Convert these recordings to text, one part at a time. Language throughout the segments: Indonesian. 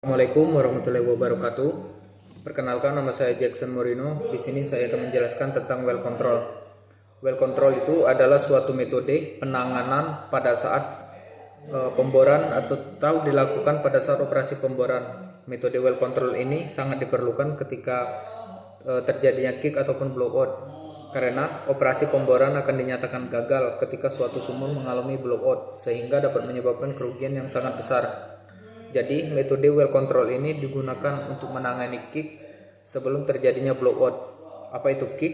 Assalamualaikum warahmatullahi wabarakatuh. Perkenalkan, nama saya Jackson Morino. Di sini saya akan menjelaskan tentang well control. Well control itu adalah suatu metode penanganan pada saat pemboran atau dilakukan pada saat operasi pemboran. Metode well control ini sangat diperlukan ketika terjadinya kick ataupun blowout, karena operasi pemboran akan dinyatakan gagal ketika suatu sumur mengalami blowout, sehingga dapat menyebabkan kerugian yang sangat besar. Jadi metode well control ini digunakan untuk menangani kick sebelum terjadinya blowout. Apa itu kick?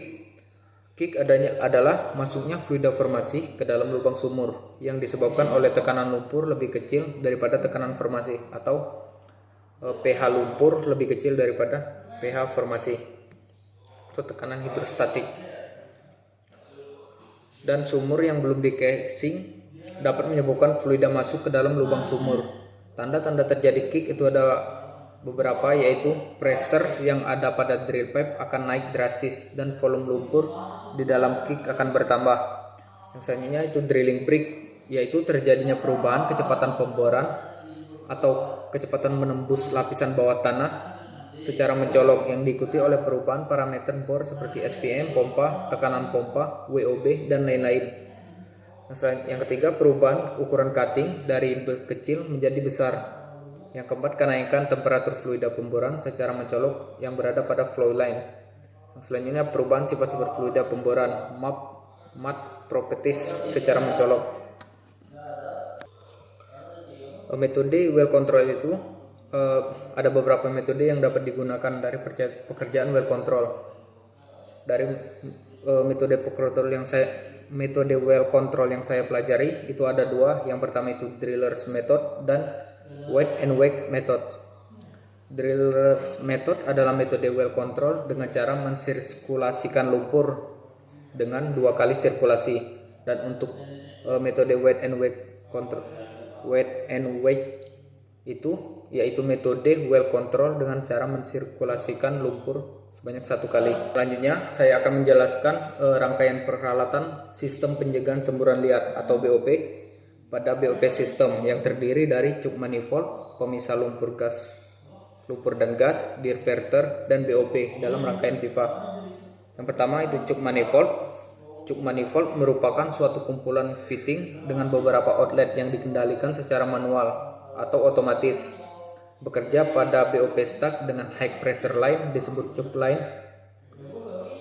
Kick adalah masuknya fluida formasi ke dalam lubang sumur yang disebabkan oleh tekanan lumpur lebih kecil daripada tekanan formasi, atau pH lumpur lebih kecil daripada pH formasi, atau tekanan hidrostatik. Dan sumur yang belum di casing dapat menyebabkan fluida masuk ke dalam lubang sumur. Tanda-tanda terjadi kick itu ada beberapa, yaitu pressure yang ada pada drill pipe akan naik drastis dan volume lumpur di dalam kick akan bertambah. Yang selanjutnya itu drilling break, yaitu terjadinya perubahan kecepatan pemboran atau kecepatan menembus lapisan bawah tanah secara mencolok yang diikuti oleh perubahan parameter bor seperti SPM, pompa, tekanan pompa, WOB, dan lain-lain. Yang ketiga, perubahan ukuran cutting dari kecil menjadi besar. Yang keempat, kenaikan temperatur fluida pemboran secara mencolok yang berada pada flow line. Yang selanjutnya, perubahan sifat-sifat fluida pemboran, mat properties secara mencolok. Metode well control itu ada beberapa metode yang dapat digunakan dari pekerjaan well control. Dari metode well control yang saya pelajari itu ada dua. Yang pertama itu driller's method dan wet and wake method. Driller's method adalah metode well control dengan cara mensirkulasikan lumpur dengan 2 kali sirkulasi. Dan untuk metode wet and wake itu yaitu metode well control dengan cara mensirkulasikan lumpur sebanyak 1 kali. Selanjutnya saya akan menjelaskan rangkaian peralatan sistem pencegahan semburan liar atau BOP pada BOP system yang terdiri dari cuk manifold, pemisah lumpur dan gas, diverter, dan BOP dalam rangkaian pipa. Yang pertama itu cuk manifold. Cuk manifold merupakan suatu kumpulan fitting dengan beberapa outlet yang dikendalikan secara manual atau otomatis. Bekerja pada BOP stack dengan high pressure line disebut cuk line.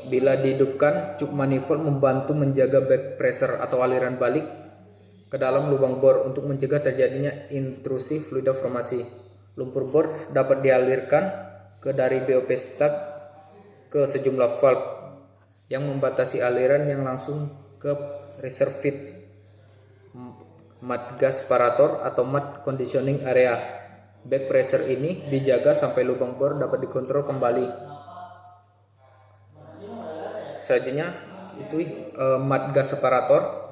Bila dihidupkan, cuk manifold membantu menjaga back pressure atau aliran balik ke dalam lubang bor untuk mencegah terjadinya intrusi fluida formasi. Lumpur bor dapat dialirkan dari BOP stack ke sejumlah valve yang membatasi aliran yang langsung ke reservoir, mud gas separator atau mud conditioning area. Back pressure ini dijaga sampai lubang bor dapat dikontrol kembali. Selanjutnya itu mud gas separator.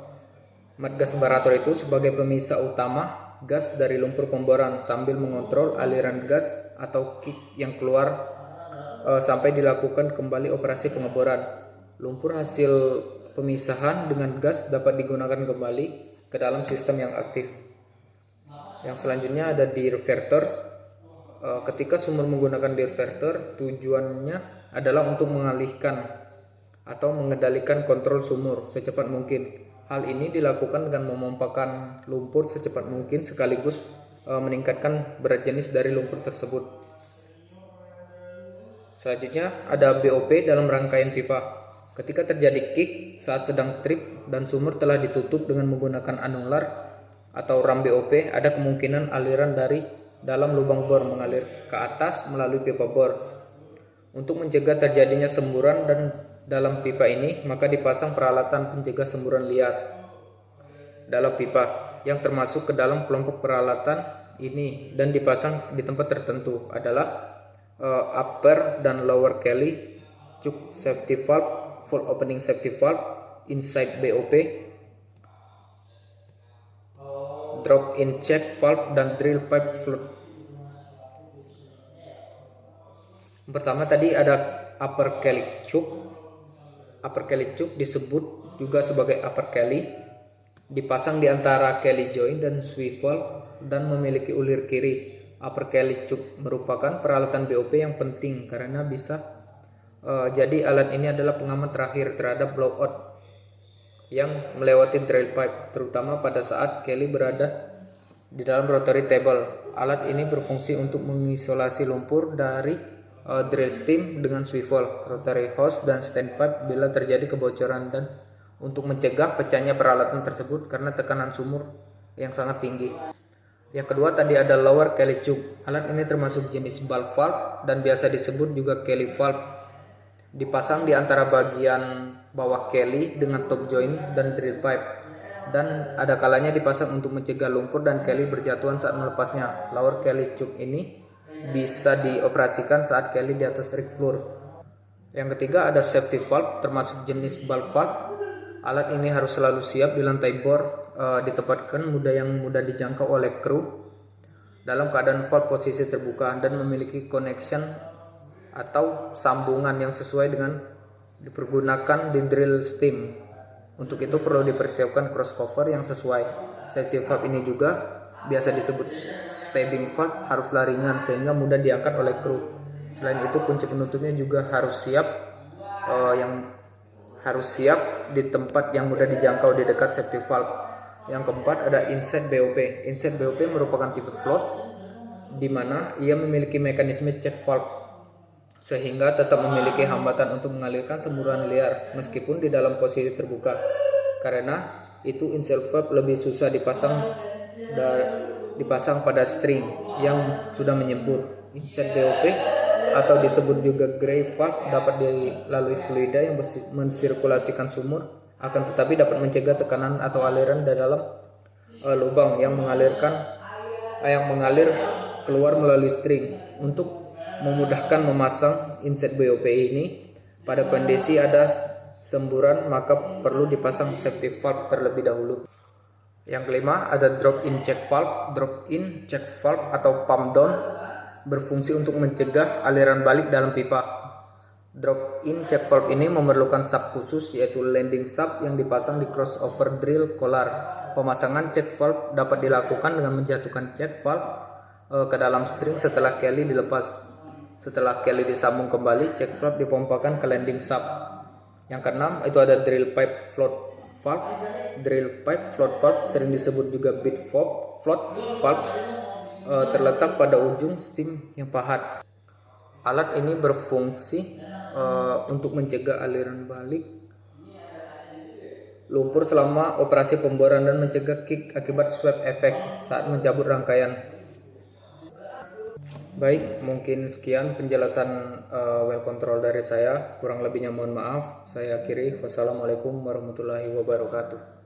Mud gas separator itu sebagai pemisah utama gas dari lumpur pemboran sambil mengontrol aliran gas atau kick yang keluar sampai dilakukan kembali operasi pengeboran. Lumpur hasil pemisahan dengan gas dapat digunakan kembali ke dalam sistem yang aktif. Yang selanjutnya ada diverter. Ketika sumur menggunakan diverter, tujuannya adalah untuk mengalihkan atau mengendalikan kontrol sumur secepat mungkin. Hal ini dilakukan dengan memompakan lumpur secepat mungkin sekaligus meningkatkan berat jenis dari lumpur tersebut. Selanjutnya ada BOP dalam rangkaian pipa. Ketika terjadi kick saat sedang trip dan sumur telah ditutup dengan menggunakan anular atau ram BOP, ada kemungkinan aliran dari dalam lubang bor mengalir ke atas melalui pipa bor. Untuk mencegah terjadinya semburan dan dalam pipa ini, maka dipasang peralatan pencegah semburan liar dalam pipa yang termasuk ke dalam kelompok peralatan ini dan dipasang di tempat tertentu adalah upper dan lower Kelly, cuk safety valve, full opening safety valve, inside BOP, drop-in check valve, dan drill pipe float. Pertama tadi ada upper Kelly cuk. Upper Kelly cuk disebut juga sebagai upper Kelly, dipasang di antara Kelly joint dan swivel dan memiliki ulir kiri. Upper Kelly Tube merupakan peralatan BOP yang penting karena bisa jadi alat ini adalah pengaman terakhir terhadap blowout yang melewati drill pipe, terutama pada saat Kelly berada di dalam rotary table. Alat ini berfungsi untuk mengisolasi lumpur dari drill stem dengan swivel, rotary hose, dan standpipe bila terjadi kebocoran, dan untuk mencegah pecahnya peralatan tersebut karena tekanan sumur yang sangat tinggi. Yang kedua tadi ada lower Kelly tube. Alat ini termasuk jenis valve dan biasa disebut juga Kelly valve. Dipasang di antara bagian bawah Kelly dengan top joint dan drill pipe, dan ada kalanya dipasang untuk mencegah lumpur dan Kelly berjatuhan saat melepasnya. Lower Kelly tube ini bisa dioperasikan saat Kelly di atas rig floor. Yang ketiga ada safety valve termasuk jenis valve. Alat ini harus selalu siap di lantai bor, ditempatkan yang mudah dijangkau oleh kru dalam keadaan valve posisi terbuka dan memiliki connection atau sambungan yang sesuai dengan dipergunakan di drill stem. Untuk itu perlu dipersiapkan cross cover yang sesuai. Safety valve ini juga biasa disebut stabbing valve haruslah ringan sehingga mudah diangkat oleh kru. Selain itu kunci penutupnya juga harus siap di tempat yang mudah dijangkau di dekat safety valve. Yang keempat ada inset BOP. Inset BOP merupakan tipe float di mana ia memiliki mekanisme check valve sehingga tetap memiliki hambatan untuk mengalirkan semburan liar meskipun di dalam posisi terbuka. Karena itu inset valve lebih susah dipasang pada string yang sudah menyembur. Inset BOP atau disebut juga gray valve dapat dilalui fluida yang mensirkulasikan sumur, akan tetapi dapat mencegah tekanan atau aliran dari dalam lubang yang mengalir keluar melalui string. Untuk memudahkan memasang inset BOP ini pada kondisi ada semburan, maka perlu dipasang safety valve terlebih dahulu. Yang kelima ada drop-in check valve. Drop-in check valve atau pump down berfungsi untuk mencegah aliran balik dalam pipa. Drop-in check valve ini memerlukan sub khusus yaitu landing sub yang dipasang di crossover drill collar. Pemasangan check valve dapat dilakukan dengan menjatuhkan check valve ke dalam string setelah Kelly dilepas. Setelah Kelly disambung kembali, check valve dipompakan ke landing sub. Yang keenam itu ada drill pipe float valve. Drill pipe float valve sering disebut juga bead float valve, terletak pada ujung stem yang pahat. Alat ini berfungsi untuk mencegah aliran balik lumpur selama operasi pemboran dan mencegah kick akibat sweep effect saat mencabut rangkaian. Baik, mungkin sekian penjelasan well control dari saya. Kurang lebihnya mohon maaf. Saya akhiri. Wassalamualaikum warahmatullahi wabarakatuh.